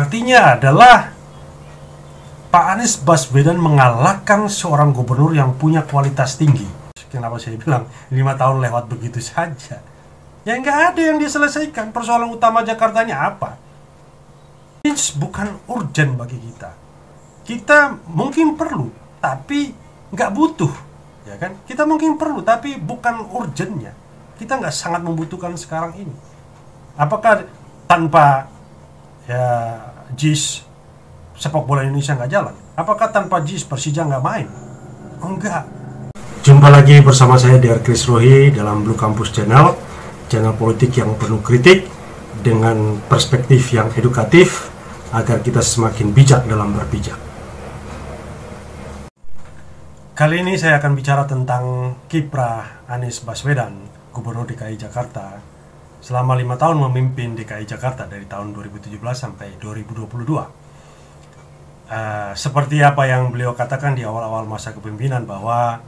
Artinya adalah Pak Anies Baswedan mengalahkan seorang gubernur yang punya kualitas tinggi. Kenapa saya bilang 5 tahun lewat begitu saja? Ya nggak ada yang diselesaikan. Persoalan utama Jakartanya apa? Ini bukan urgent bagi kita. Kita mungkin perlu, tapi nggak butuh, ya kan? Kita mungkin perlu, tapi bukan urgentnya. Kita nggak sangat membutuhkan sekarang ini. Apakah tanpa ya JIS sepak bola Indonesia nggak jalan? Apakah tanpa JIS Persija nggak main? Enggak. Jumpa lagi bersama saya Dr. Chris Rohi dalam Blue Campus Channel, channel politik yang penuh kritik dengan perspektif yang edukatif agar kita semakin bijak dalam berpijak. Kali ini saya akan bicara tentang kiprah Anies Baswedan, Gubernur DKI Jakarta, selama 5 tahun memimpin DKI Jakarta dari tahun 2017 sampai 2022. Seperti apa yang beliau katakan di awal-awal masa kepemimpinan bahwa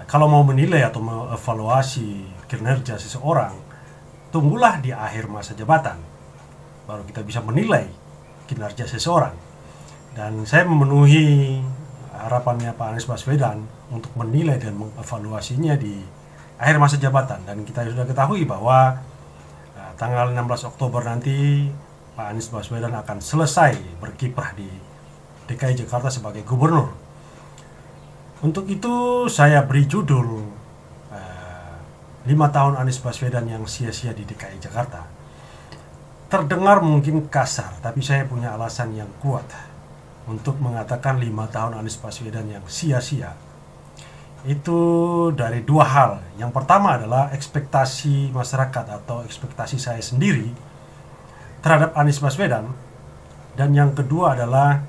kalau mau menilai atau mengevaluasi kinerja seseorang, tunggulah di akhir masa jabatan, baru kita bisa menilai kinerja seseorang. Dan saya memenuhi harapannya Pak Anies Baswedan untuk menilai dan mengevaluasinya di akhir masa jabatan. Dan kita sudah ketahui bahwa tanggal 16 Oktober nanti Pak Anies Baswedan akan selesai berkiprah di DKI Jakarta sebagai gubernur. Untuk itu saya beri judul 5 tahun Anies Baswedan yang sia-sia di DKI Jakarta. Terdengar mungkin kasar, tapi saya punya alasan yang kuat untuk mengatakan 5 tahun Anies Baswedan yang sia-sia. Itu dari dua hal. Yang pertama adalah ekspektasi masyarakat atau ekspektasi saya sendiri terhadap Anies Baswedan, dan yang kedua adalah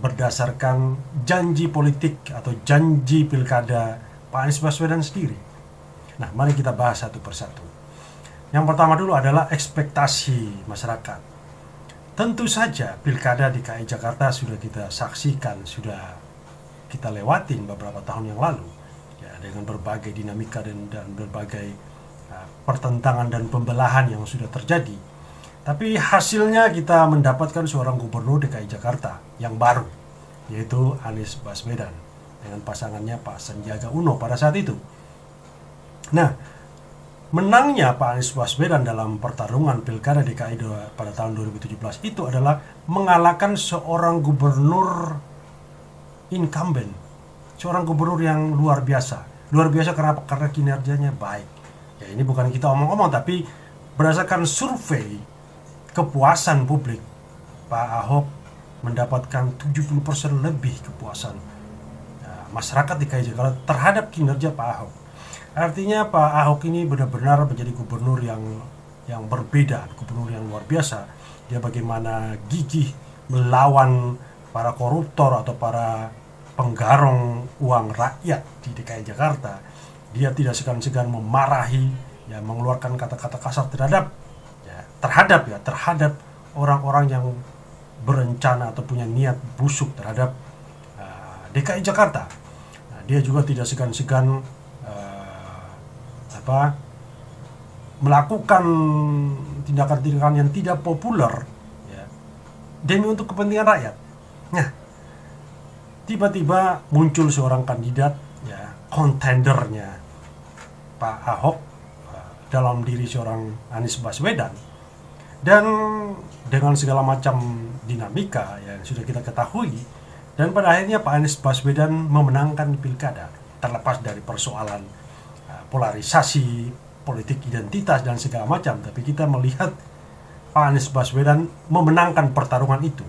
berdasarkan janji politik atau janji pilkada Pak Anies Baswedan sendiri. Nah, mari kita bahas satu persatu. Yang pertama dulu adalah ekspektasi masyarakat. Tentu saja pilkada DKI Jakarta sudah kita saksikan, sudah kita lewatin beberapa tahun yang lalu, ya, dengan berbagai dinamika dan berbagai pertentangan dan pembelahan yang sudah terjadi. Tapi hasilnya kita mendapatkan seorang gubernur DKI Jakarta yang baru, yaitu Anies Baswedan dengan pasangannya Pak Sandiaga Uno pada saat itu. Nah, menangnya Pak Anies Baswedan dalam pertarungan pilkada DKI pada tahun 2017 itu adalah mengalahkan seorang gubernur incumbent, seorang gubernur yang luar biasa. Luar biasa karena kinerjanya baik. Ya, ini bukan kita omong-omong, tapi berdasarkan survei kepuasan publik, Pak Ahok mendapatkan 70% lebih kepuasan masyarakat DKI Jakarta terhadap kinerja Pak Ahok. Artinya Pak Ahok ini benar-benar menjadi gubernur yang berbeda, gubernur yang luar biasa. Dia bagaimana gigih melawan para koruptor atau para penggarong uang rakyat di DKI Jakarta. Dia tidak segan-segan memarahi, ya, mengeluarkan kata-kata kasar terhadap orang-orang yang berencana atau punya niat busuk terhadap DKI Jakarta. Nah, dia juga tidak segan-segan melakukan tindakan-tindakan yang tidak populer, ya, demi untuk kepentingan rakyat. Nah, tiba-tiba muncul seorang kandidat, ya, kontendernya Pak Ahok dalam diri seorang Anies Baswedan. Dan dengan segala macam dinamika yang sudah kita ketahui, dan pada akhirnya Pak Anies Baswedan memenangkan pilkada, terlepas dari persoalan polarisasi, politik identitas dan segala macam. Tapi kita melihat Pak Anies Baswedan memenangkan pertarungan itu.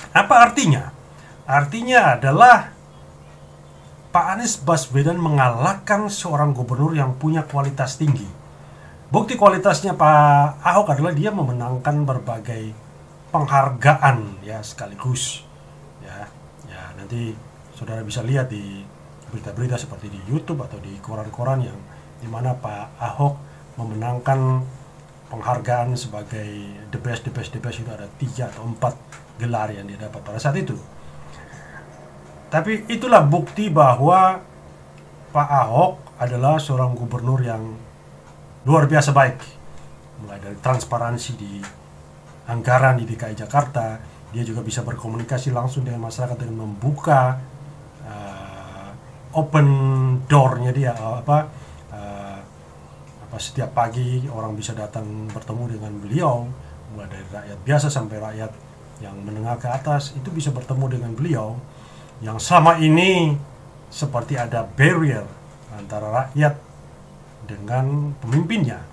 Apa artinya? Artinya adalah Pak Anies Baswedan mengalahkan seorang gubernur yang punya kualitas tinggi. Bukti kualitasnya Pak Ahok adalah dia memenangkan berbagai penghargaan, ya, sekaligus, ya nanti saudara bisa lihat di berita-berita seperti di YouTube atau di koran-koran yang dimana Pak Ahok memenangkan penghargaan sebagai the best itu ada 3 atau 4 gelar yang dia dapat pada saat itu. Tapi itulah bukti bahwa Pak Ahok adalah seorang gubernur yang luar biasa baik, mulai dari transparansi di anggaran di DKI Jakarta. Dia juga bisa berkomunikasi langsung dengan masyarakat dengan membuka open door-nya dia, setiap pagi orang bisa datang bertemu dengan beliau, mulai dari rakyat biasa sampai rakyat yang menengah ke atas itu bisa bertemu dengan beliau, yang selama ini seperti ada barrier antara rakyat dengan pemimpinnya.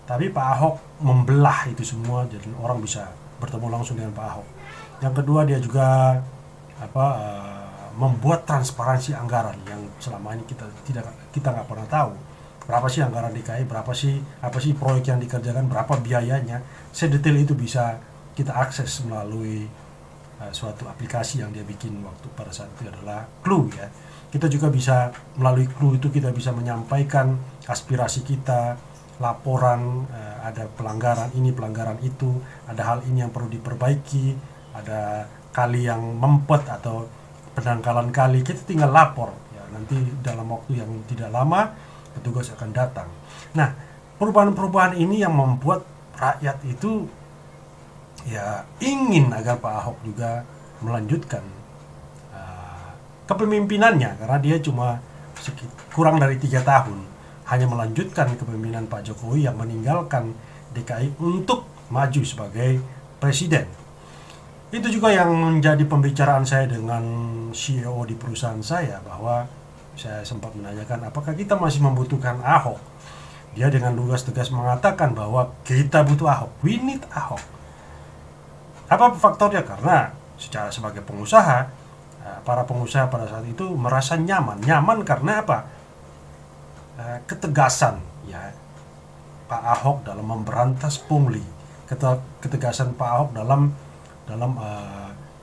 Tapi Pak Ahok membelah itu semua, jadi orang bisa bertemu langsung dengan Pak Ahok. Yang kedua, dia juga membuat transparansi anggaran yang selama ini kita nggak pernah tahu. Berapa sih anggaran DKI, apa sih proyek yang dikerjakan, berapa biayanya. Sedetail itu bisa kita akses melalui suatu aplikasi yang dia bikin waktu pada saat itu adalah Clue ya. Kita juga bisa melalui Clue itu kita bisa menyampaikan aspirasi kita, laporan, ada pelanggaran ini, pelanggaran itu, ada hal ini yang perlu diperbaiki, ada kali yang mempet atau pendangkalan kali, kita tinggal lapor ya, nanti dalam waktu yang tidak lama petugas akan datang. Nah, perubahan-perubahan ini yang membuat rakyat itu ya ingin agar Pak Ahok juga melanjutkan kepemimpinannya, karena dia cuma kurang dari 3 tahun hanya melanjutkan kepemimpinan Pak Jokowi yang meninggalkan DKI untuk maju sebagai presiden. Itu juga yang menjadi pembicaraan saya dengan CEO di perusahaan saya, bahwa saya sempat menanyakan apakah kita masih membutuhkan Ahok. Dia dengan lugas tegas mengatakan bahwa kita butuh Ahok, we need Ahok. Apa faktornya? Karena sebagai pengusaha, para pengusaha pada saat itu merasa nyaman karena apa? Ketegasan ya Pak Ahok dalam memberantas pungli, ketegasan Pak Ahok dalam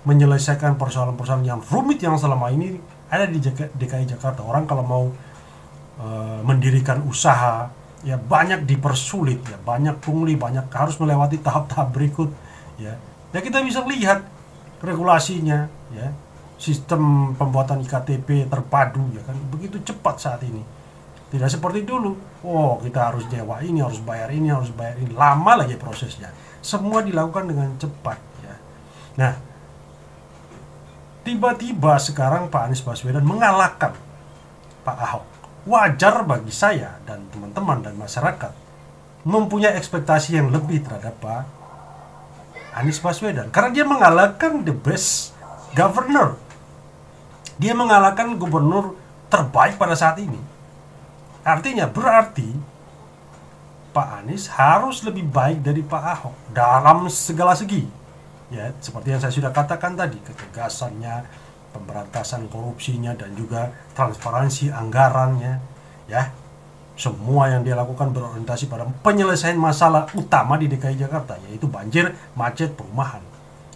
menyelesaikan persoalan-persoalan yang rumit yang selama ini ada di DKI Jakarta. Orang kalau mau mendirikan usaha ya banyak dipersulit ya, banyak pungli, banyak harus melewati tahap-tahap berikut ya. Ya kita bisa lihat regulasinya ya, sistem pembuatan IKTP terpadu ya kan begitu cepat saat ini. Tidak seperti dulu. Oh, kita harus nyewa ini, harus bayar ini, lama lagi prosesnya. Semua dilakukan dengan cepat ya. Nah, tiba-tiba sekarang Pak Anies Baswedan mengalahkan Pak Ahok. Wajar bagi saya dan teman-teman dan masyarakat mempunyai ekspektasi yang lebih terhadap Pak Anies Baswedan, karena dia mengalahkan the best governor. Dia mengalahkan gubernur terbaik pada saat ini. Artinya berarti Pak Anies harus lebih baik dari Pak Ahok dalam segala segi. Ya, seperti yang saya sudah katakan tadi, ketegasannya, pemberantasan korupsinya, dan juga transparansi anggarannya. Ya, semua yang dia lakukan berorientasi pada penyelesaian masalah utama di DKI Jakarta, yaitu banjir, macet, perumahan.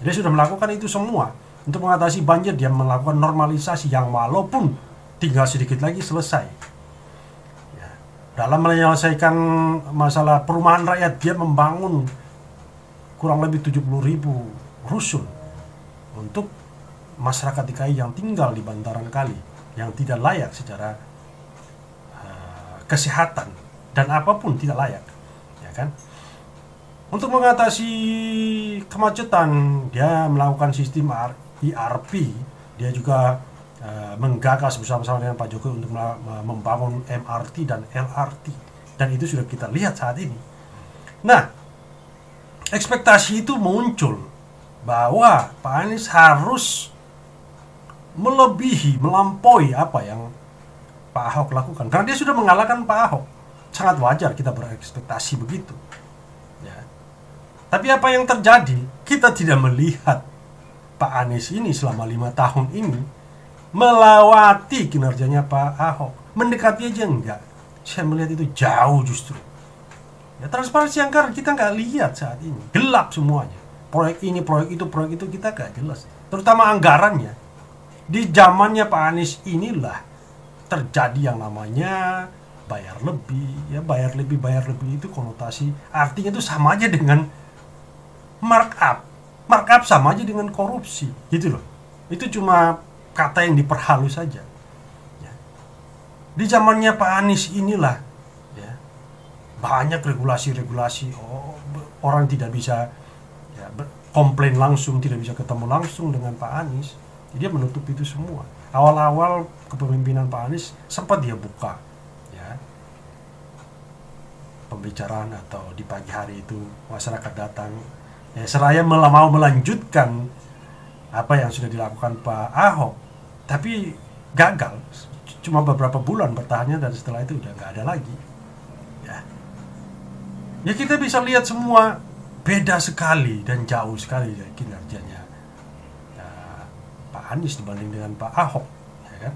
Dia sudah melakukan itu semua. Untuk mengatasi banjir, dia melakukan normalisasi yang walaupun tinggal sedikit lagi selesai. Dalam menyelesaikan masalah perumahan rakyat, dia membangun kurang lebih 70.000 rusun untuk masyarakat DKI yang tinggal di bantaran kali, yang tidak layak secara kesehatan dan apapun tidak layak, ya kan? Untuk mengatasi kemacetan, dia melakukan sistem ERP. Dia juga menggagas bersama-sama dengan Pak Jokowi untuk membangun MRT dan LRT, dan itu sudah kita lihat saat ini. Nah, ekspektasi itu muncul bahwa Pak Anies harus melampaui apa yang Pak Ahok lakukan, karena dia sudah mengalahkan Pak Ahok. Sangat wajar kita berekspektasi begitu ya. Tapi apa yang terjadi? Kita tidak melihat Pak Anies ini selama 5 tahun ini melewati kinerjanya Pak Ahok. Mendekati aja enggak. Saya melihat itu jauh justru. Ya, transparansi anggaran kita nggak lihat saat ini. Gelap semuanya. Proyek ini, proyek itu kita nggak jelas. Terutama anggarannya. Di zamannya Pak Anies inilah terjadi yang namanya bayar lebih. Ya, bayar lebih itu konotasi. Artinya itu sama aja dengan markup. Markup sama aja dengan korupsi. Gitu loh. Itu cuma kata yang diperhalus saja ya. Di zamannya Pak Anies inilah ya, banyak regulasi-regulasi. Orang tidak bisa ya, komplain langsung, tidak bisa ketemu langsung dengan Pak Anies. Jadi dia menutup itu semua. Awal-awal kepemimpinan Pak Anies sempat dia buka ya pembicaraan, atau di pagi hari itu masyarakat datang ya, seraya mau melanjutkan apa yang sudah dilakukan Pak Ahok, tapi gagal. Cuma beberapa bulan bertahannya, dan setelah itu udah nggak ada lagi. Ya kita bisa lihat semua beda sekali dan jauh sekali ya kinerjanya ya, Pak Anies dibanding dengan Pak Ahok, ya kan?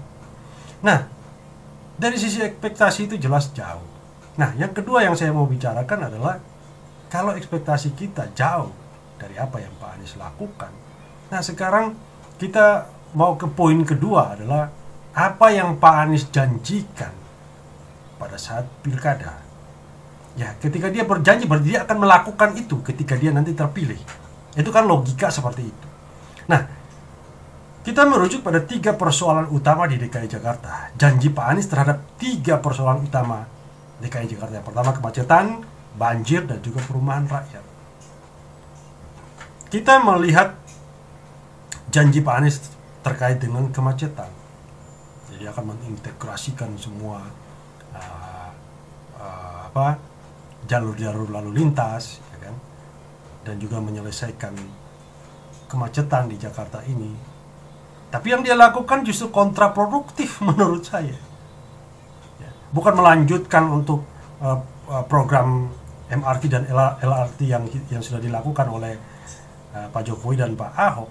Nah, dari sisi ekspektasi itu jelas jauh. Nah, yang kedua yang saya mau bicarakan adalah kalau ekspektasi kita jauh dari apa yang Pak Anies lakukan. Nah, sekarang kita mau ke poin kedua, adalah apa yang Pak Anies janjikan pada saat pilkada. Ya, ketika dia berjanji, berarti dia akan melakukan itu ketika dia nanti terpilih. Itu kan logika seperti itu. Nah, kita merujuk pada 3 persoalan utama di DKI Jakarta. Janji Pak Anies terhadap 3 persoalan utama DKI Jakarta. Yang pertama kemacetan, banjir, dan juga perumahan rakyat. Kita melihat janji Pak Anies terkait dengan kemacetan. Jadi akan mengintegrasikan semua jalur-jalur lalu lintas, ya kan? Dan juga menyelesaikan kemacetan di Jakarta ini. Tapi yang dia lakukan justru kontraproduktif menurut saya. Ya, bukan melanjutkan untuk program MRT dan LRT yang sudah dilakukan oleh Pak Jokowi dan Pak Ahok,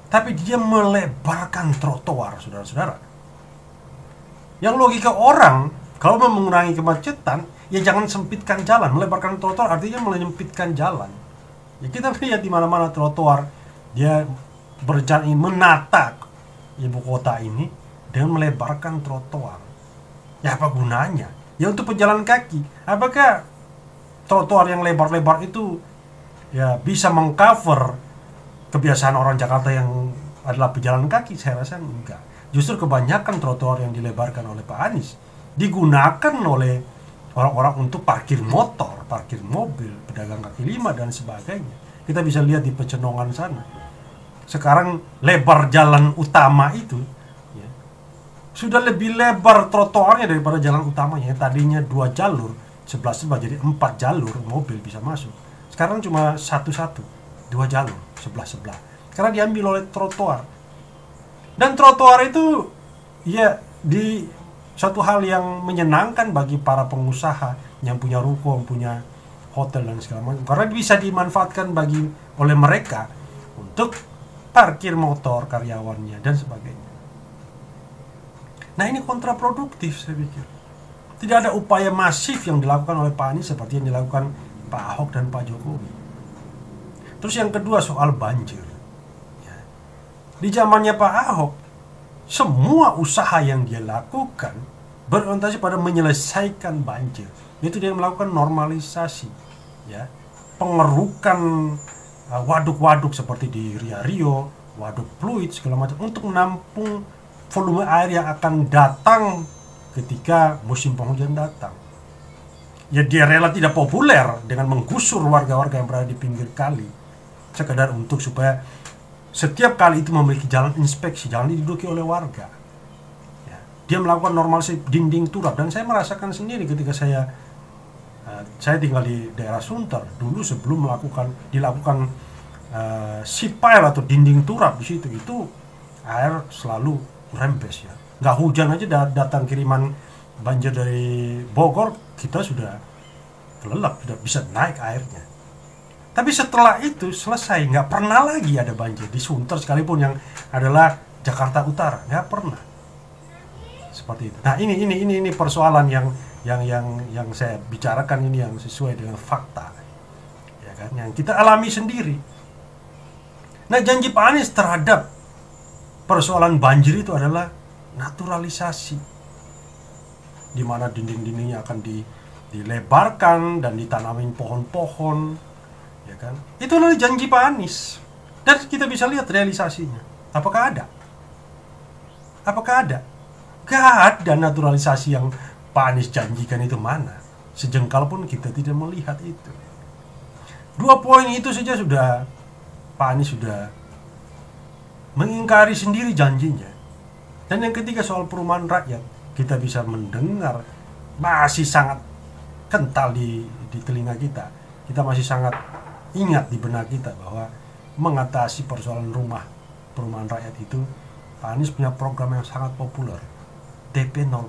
tapi dia melebarkan trotoar, saudara-saudara. Yang logika orang, kalau mau mengurangi kemacetan, ya jangan sempitkan jalan. Melebarkan trotoar artinya menyempitkan jalan. Ya kita lihat di mana-mana trotoar, dia berjalan menata ibu kota ini dengan melebarkan trotoar. Ya apa gunanya? Ya untuk pejalan kaki. Apakah trotoar yang lebar-lebar itu ya bisa mengcover kebiasaan orang Jakarta yang adalah pejalan kaki? Saya rasa enggak. Justru kebanyakan trotoar yang dilebarkan oleh Pak Anies digunakan oleh orang-orang untuk parkir motor, parkir mobil, pedagang kaki lima, dan sebagainya. Kita bisa lihat di Pecenongan sana. Sekarang lebar jalan utama itu ya, sudah lebih lebar trotoarnya daripada jalan utamanya. Tadinya 2 jalur, sebelah jadi 4 jalur mobil bisa masuk. Sekarang cuma 1 2 jalur sebelah. Karena diambil oleh trotoar. Dan trotoar itu ya di suatu hal yang menyenangkan bagi para pengusaha yang punya ruko, yang punya hotel dan segala macam, karena bisa dimanfaatkan oleh mereka untuk parkir motor karyawannya dan sebagainya. Nah, ini kontraproduktif saya pikir. Tidak ada upaya masif yang dilakukan oleh Pak Anies seperti yang dilakukan Pak Ahok dan Pak Jokowi. Terus yang kedua soal banjir. Di zamannya Pak Ahok, semua usaha yang dia lakukan berorientasi pada menyelesaikan banjir. Itu dia melakukan normalisasi, ya, pengerukan waduk-waduk seperti di Rio, waduk Pluit segala macam untuk menampung volume air yang akan datang ketika musim penghujan datang. Ya dia rela tidak populer dengan menggusur warga-warga yang berada di pinggir kali, sekedar untuk supaya setiap kali itu memiliki jalan inspeksi, jalan diduduki oleh warga. Ya, dia melakukan normalisasi dinding turap, dan saya merasakan sendiri ketika saya tinggal di daerah Sunter dulu sebelum dilakukan sipil atau dinding turap di situ, itu air selalu rembes ya. Nggak hujan aja datang kiriman banjir dari Bogor, kita sudah kelelap, tidak bisa naik airnya. Tapi setelah itu selesai, nggak pernah lagi ada banjir di Sunter sekalipun yang adalah Jakarta Utara, nggak pernah seperti itu. Nah ini persoalan yang saya bicarakan ini yang sesuai dengan fakta, ya kan, yang kita alami sendiri. Nah, janji Pak Anies terhadap persoalan banjir itu adalah naturalisasi, di mana dinding-dindingnya akan dilebarkan dan ditanamin pohon-pohon, ya kan? Itu adalah janji Pak Anies, dan kita bisa lihat realisasinya. Apakah ada? Gak ada naturalisasi yang Pak Anies janjikan itu mana. Sejengkal pun kita tidak melihat itu. 2 poin itu saja sudah Pak Anies sudah mengingkari sendiri janjinya. Dan yang ketiga soal perumahan rakyat, kita bisa mendengar masih sangat kental di telinga kita. Kita masih sangat ingat di benak kita bahwa mengatasi persoalan perumahan rakyat itu, Pak Anies punya program yang sangat populer, DP 0%.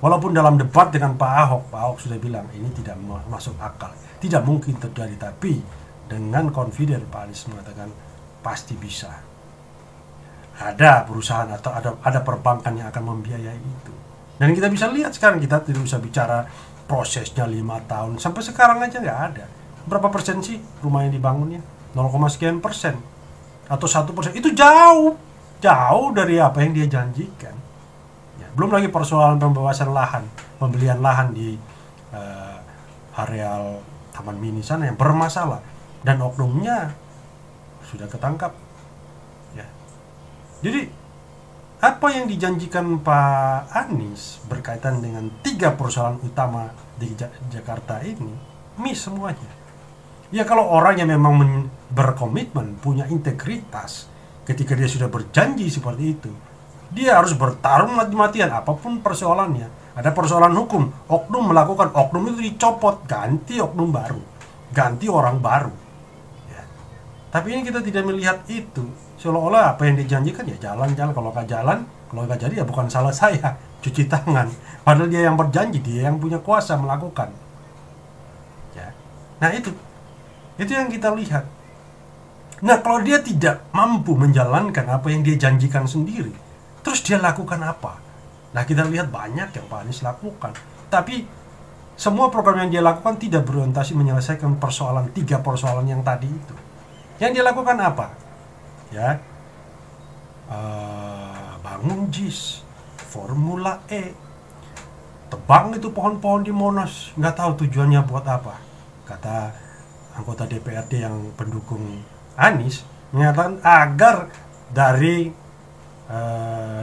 Walaupun dalam debat dengan Pak Ahok sudah bilang ini tidak masuk akal, tidak mungkin terjadi, tapi dengan confident Pak Anies mengatakan pasti bisa. Ada perusahaan atau ada perbankan yang akan membiayai itu. Dan kita bisa lihat sekarang, kita tidak usah bicara prosesnya 5 tahun, sampai sekarang aja nggak ada. Berapa persen sih rumah yang dibangunnya? 0, sekian persen atau 1%. Itu jauh dari apa yang dia janjikan. Ya, belum lagi persoalan pembebasan lahan, pembelian lahan di areal Taman Mini sana yang bermasalah dan oknumnya sudah ketangkap. Ya. Jadi apa yang dijanjikan Pak Anies berkaitan dengan 3 persoalan utama di Jakarta ini, miss semuanya. Ya kalau orang yang memang berkomitmen, punya integritas, ketika dia sudah berjanji seperti itu, dia harus bertarung mati-matian apapun persoalannya. Ada persoalan hukum, oknum melakukan, oknum itu dicopot, ganti oknum baru, ganti orang baru. Ya. Tapi ini kita tidak melihat itu. Seolah-olah apa yang dijanjikan ya jalan-jalan, kalau nggak jadi ya bukan salah saya, cuci tangan. Padahal dia yang berjanji, dia yang punya kuasa melakukan. Ya. Nah itu yang kita lihat. Nah kalau dia tidak mampu menjalankan apa yang dia janjikan sendiri, terus dia lakukan apa? Nah kita lihat banyak yang Pak Anies lakukan, tapi semua program yang dia lakukan tidak berorientasi menyelesaikan persoalan 3 persoalan yang tadi itu. Yang dia lakukan apa? Ya, bangun JIS, Formula E, tebang itu pohon-pohon di Monas, nggak tahu tujuannya buat apa. Kata anggota DPRD yang pendukung Anies menyatakan agar dari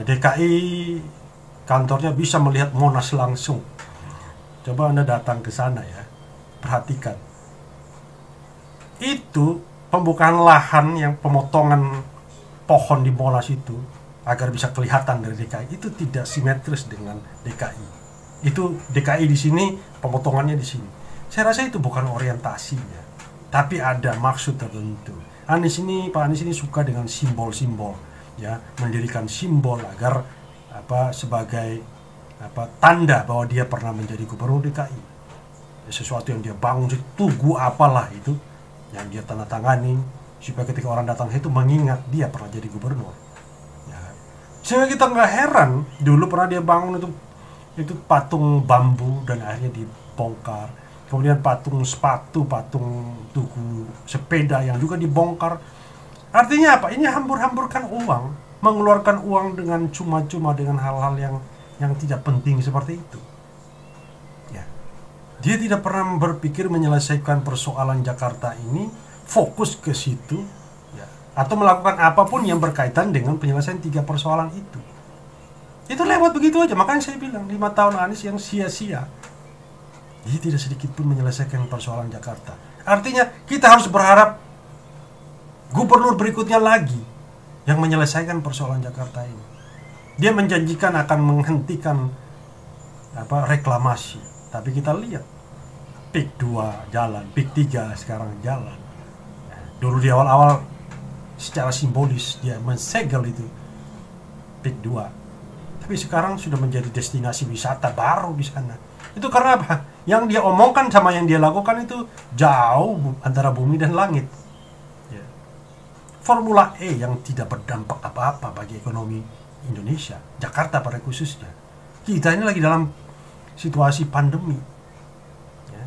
DKI kantornya bisa melihat Monas langsung. Coba Anda datang ke sana ya, perhatikan. Itu pembukaan lahan yang pemotongan pohon di Monas itu agar bisa kelihatan dari DKI itu tidak simetris dengan DKI. Itu DKI di sini, pemotongannya di sini. Saya rasa itu bukan orientasinya, tapi ada maksud tertentu. Pak Anies ini suka dengan simbol-simbol, ya, mendirikan simbol agar sebagai tanda bahwa dia pernah menjadi gubernur DKI. Ya, sesuatu yang dia bangun, tugu apalah itu yang dia tanda tangani supaya ketika orang datang itu mengingat dia pernah jadi gubernur. Ya. Sehingga kita nggak heran dulu pernah dia bangun itu patung bambu dan akhirnya dibongkar. Kemudian patung sepatu, patung tugu sepeda yang juga dibongkar. Artinya apa? Ini hambur-hamburkan uang, mengeluarkan uang dengan cuma-cuma dengan hal-hal yang tidak penting seperti itu. Ya. Dia tidak pernah berpikir menyelesaikan persoalan Jakarta ini, fokus ke situ, ya, atau melakukan apapun yang berkaitan dengan penyelesaian 3 persoalan itu. Itu lewat begitu aja. Makanya saya bilang 5 tahun Anies yang sia-sia. Dia tidak sedikit pun menyelesaikan persoalan Jakarta. Artinya kita harus berharap gubernur berikutnya lagi yang menyelesaikan persoalan Jakarta ini. Dia menjanjikan akan menghentikan reklamasi, tapi kita lihat PIK 2 jalan, PIK 3 sekarang jalan. Dulu di awal-awal secara simbolis dia mensegel itu PIK 2, tapi sekarang sudah menjadi destinasi wisata baru di sana. Itu karena apa? Yang dia omongkan sama yang dia lakukan itu jauh antara bumi dan langit. Ya. Formula E yang tidak berdampak apa-apa bagi ekonomi Indonesia, Jakarta pada khususnya. Kita ini lagi dalam situasi pandemi. Ya.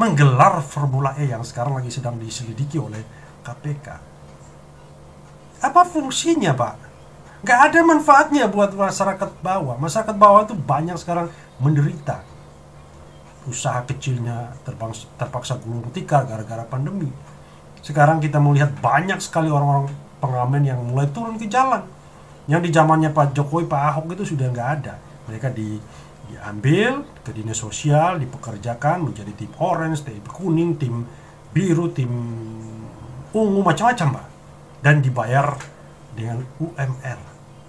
Menggelar Formula E yang sekarang lagi sedang diselidiki oleh KPK. Apa fungsinya, Pak? Gak ada manfaatnya buat masyarakat bawah. Masyarakat bawah itu banyak sekarang menderita. Usaha kecilnya terpaksa gulung tikar gara-gara pandemi. Sekarang kita melihat banyak sekali orang-orang pengamen yang mulai turun ke jalan. Yang di zamannya Pak Jokowi, Pak Ahok itu sudah nggak ada. Mereka diambil ke dinas sosial, dipekerjakan menjadi tim orange, tim kuning, tim biru, tim ungu, macam-macam Pak, dan dibayar dengan UMR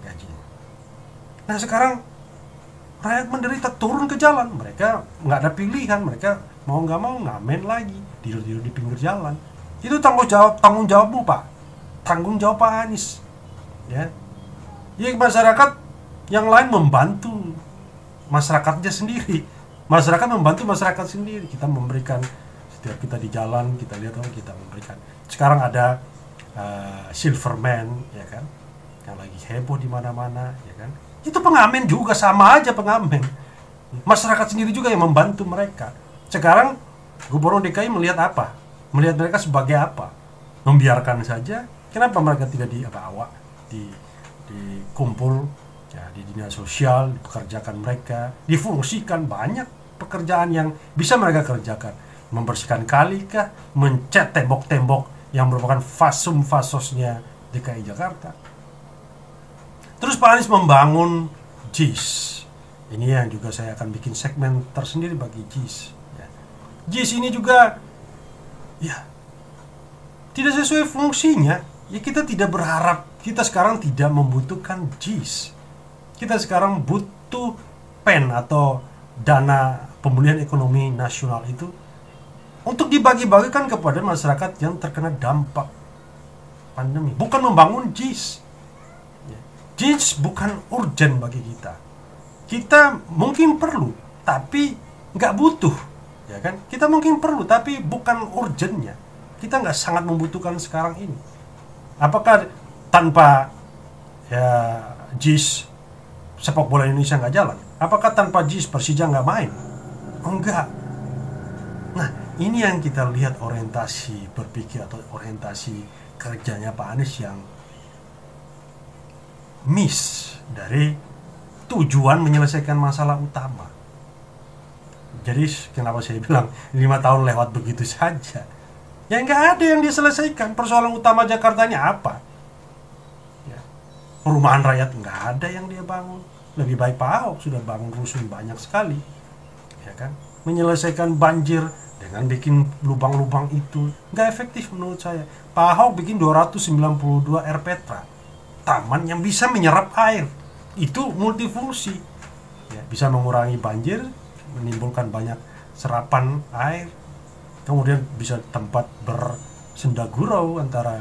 gajinya. Nah sekarang rakyat menderita, turun ke jalan, mereka nggak ada pilihan, mereka mau nggak mau ngamen lagi, tidur-tidur di pinggir jalan. Itu tanggung jawabmu Pak, tanggung jawab Pak Anies, ya. Ya masyarakat yang lain membantu masyarakatnya sendiri, masyarakat membantu masyarakat sendiri. Kita memberikan, setiap kita di jalan kita lihat orang, kita memberikan. Sekarang ada Silverman, ya kan, yang lagi heboh di mana-mana, ya kan. Itu pengamen juga, sama aja pengamen. Masyarakat sendiri juga yang membantu mereka. Sekarang Gubernur DKI melihat apa? Melihat mereka sebagai apa? Membiarkan saja. Kenapa mereka tidak dikumpul ya, di dinas sosial, dipekerjakan mereka, difungsikan? Banyak pekerjaan yang bisa mereka kerjakan. Membersihkan kali kah, mencat tembok-tembok yang merupakan fasosnya DKI Jakarta. Terus Pak Anies membangun JIS. Ini yang juga saya akan bikin segmen tersendiri bagi JIS. Ya. JIS ini juga, ya, tidak sesuai fungsinya. Ya kita tidak berharap, kita sekarang tidak membutuhkan JIS. Kita sekarang butuh PEN atau dana pemulihan ekonomi nasional itu untuk dibagi-bagikan kepada masyarakat yang terkena dampak pandemi. Bukan membangun JIS. JIS bukan urgent bagi kita. Kita mungkin perlu, tapi nggak butuh, ya kan? Kita mungkin perlu, tapi bukan urgentnya. Kita nggak sangat membutuhkan sekarang ini. Apakah tanpa ya JIS sepak bola Indonesia nggak jalan? Apakah tanpa JIS Persija nggak main? Enggak. Nah, ini yang kita lihat orientasi berpikir atau orientasi kerjanya Pak Anies yang miss dari tujuan menyelesaikan masalah utama. Jadi kenapa saya bilang 5 tahun lewat begitu saja? Ya nggak ada yang diselesaikan. Persoalan utama Jakartanya apa? Ya, perumahan rakyat nggak ada yang dia bangun. Lebih baik Pak Ahok sudah bangun rusun banyak sekali, ya kan? Menyelesaikan banjir dengan bikin lubang-lubang itu nggak efektif menurut saya. Pak Ahok bikin 292 RPTRA, taman yang bisa menyerap air, itu multifungsi, ya, bisa mengurangi banjir, menimbulkan banyak serapan air, kemudian bisa tempat bersendagurau antara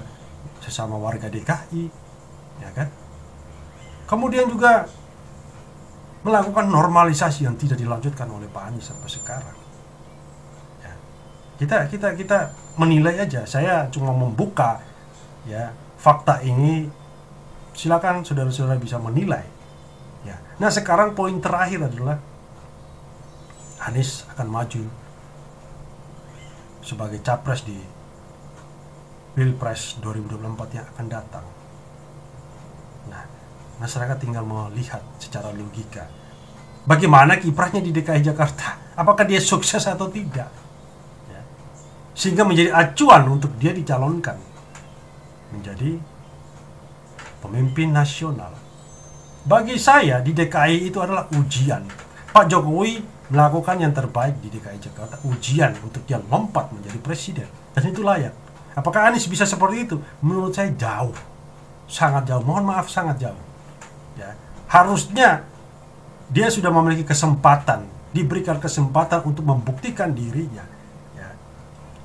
sesama warga DKI, ya kan. Kemudian juga melakukan normalisasi yang tidak dilanjutkan oleh Pak Anies sampai sekarang. Ya, kita menilai aja. Saya cuma membuka ya fakta ini. Silakan saudara-saudara bisa menilai. Ya. Nah sekarang poin terakhir adalah Anies akan maju sebagai capres di Pilpres 2024 yang akan datang. Nah, masyarakat tinggal melihat secara logika bagaimana kiprahnya di DKI Jakarta. Apakah dia sukses atau tidak? Ya. Sehingga menjadi acuan untuk dia dicalonkan menjadi pemimpin nasional. Bagi saya di DKI itu adalah ujian. Pak Jokowi melakukan yang terbaik di DKI Jakarta, ujian untuk dia lompat menjadi presiden, dan itu layak. Apakah Anies bisa seperti itu? Menurut saya jauh, sangat jauh. Mohon maaf, sangat jauh. Ya, harusnya dia sudah memiliki kesempatan, diberikan kesempatan untuk membuktikan dirinya. Ya.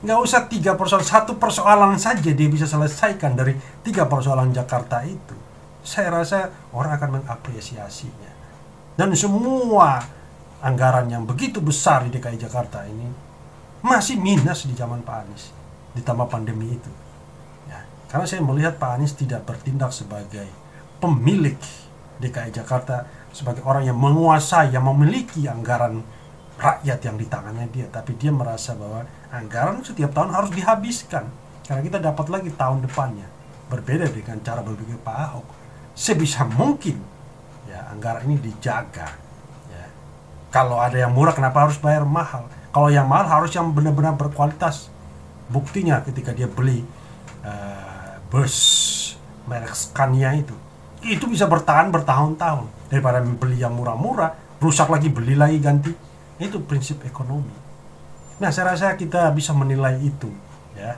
Nggak usah 3 persoalan, 1 persoalan saja dia bisa selesaikan dari 3 persoalan Jakarta itu. Saya rasa orang akan mengapresiasinya. Dan semua anggaran yang begitu besar di DKI Jakarta ini masih minus di zaman Pak Anies, ditambah pandemi itu. Ya, karena saya melihat Pak Anies tidak bertindak sebagai pemilik DKI Jakarta, sebagai orang yang menguasai, yang memiliki anggaran rakyat yang di tangannya dia, tapi dia merasa bahwa anggaran setiap tahun harus dihabiskan karena kita dapat lagi tahun depannya. Berbeda dengan cara berpikir Pak Ahok. Sebisa mungkin ya anggaran ini dijaga. Ya. Kalau ada yang murah, kenapa harus bayar mahal? Kalau yang mahal harus yang benar-benar berkualitas. Buktinya ketika dia beli bus merek Scania itu bisa bertahan bertahun-tahun, daripada beli yang murah-murah, rusak lagi beli lagi ganti. Itu prinsip ekonomi. Nah, saya rasa kita bisa menilai itu Ya,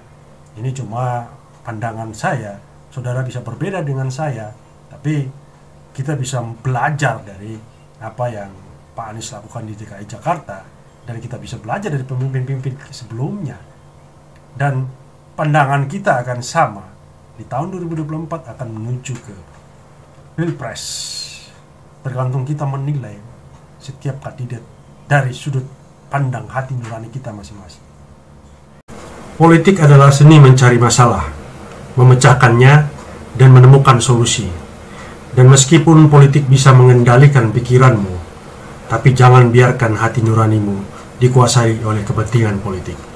ini cuma pandangan saya. Saudara bisa berbeda dengan saya, tapi kita bisa belajar dari apa yang Pak Anies lakukan di DKI Jakarta, dan kita bisa belajar dari pemimpin-pemimpin sebelumnya. Dan pandangan kita akan sama di tahun 2024 akan menuju ke Pilpres. Tergantung kita menilai setiap kandidat dari sudut pandang hati nurani kita masing-masing. Politik adalah seni mencari masalah, memecahkannya, dan menemukan solusi. Dan meskipun politik bisa mengendalikan pikiranmu, tapi jangan biarkan hati nuranimu dikuasai oleh kepentingan politik.